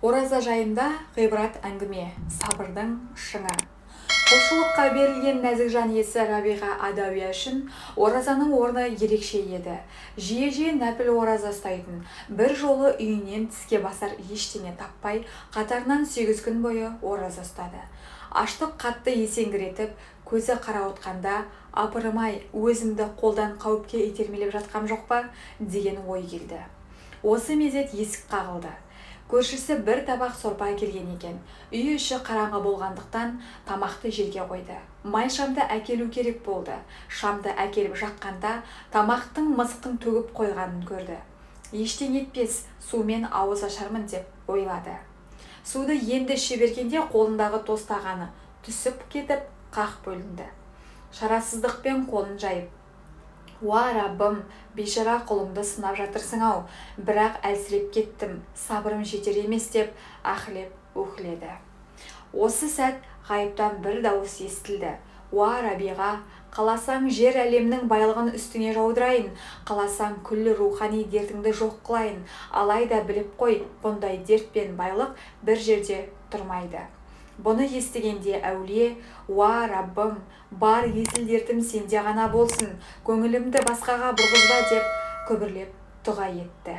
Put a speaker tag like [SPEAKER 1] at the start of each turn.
[SPEAKER 1] Ораза жайында ғибрат әңгіме, сабырдың шыңы. Құлшылыққа берілген нәзік жан иесі Рабиға Адауия үшін оразаның орны ерекше еді. Жиі-жиі нәпіл ораза ұстайтын, бір жолы үйінен тіске басар ештеңе таппай, қатарынан 8 күн бойы ораза ұстады. Аштық қатты есеңгіретіп, көзі қарауытқанда, апырым-ай, өзімді қолдан қауіпке итермелеп жатқам жоқ па деген ой келді. Осы мезет есік қағылды. Көршісі бір табақ сорпа келген екен. Үй іші қараңғы болғандықтан тамақты жерге қойды. Май шамды әкелу керек болды. Шамды әкеліп жаққанда тамақтың мысықтың төгіп қойғанын көрді. Ештеңе етпес, сумен ауыз ашармын деп ойлады. Суды енді іше бергенде қолындағы тостағаны түсіп кетіп қақ бөлінді. Шарасыздықпен қолын жайып: «Уа Раббым, бейшара құлыңды сынап жатырсың-ау, бірақ әлсіреп кеттім, сабырым жетер емес» деп аһілеп-уһіледі. Осы сәт ғайыптан бір дауыс естілді: «Уа Рабиға, қаласаң жер әлемнің байлығын үстіңе жаудырайын, қаласаң күллі рухани дертіңді жоқ қылайын, алайда біліп қой, бұндай дерт пен байлық бір жерде тұрмайды». Бұны естігенде әулие: «Уа Раббым, бар есіл дертім сенде ғана болсын, көңілімді басқаға бұрғызба» деп күбірлеп дұға етті.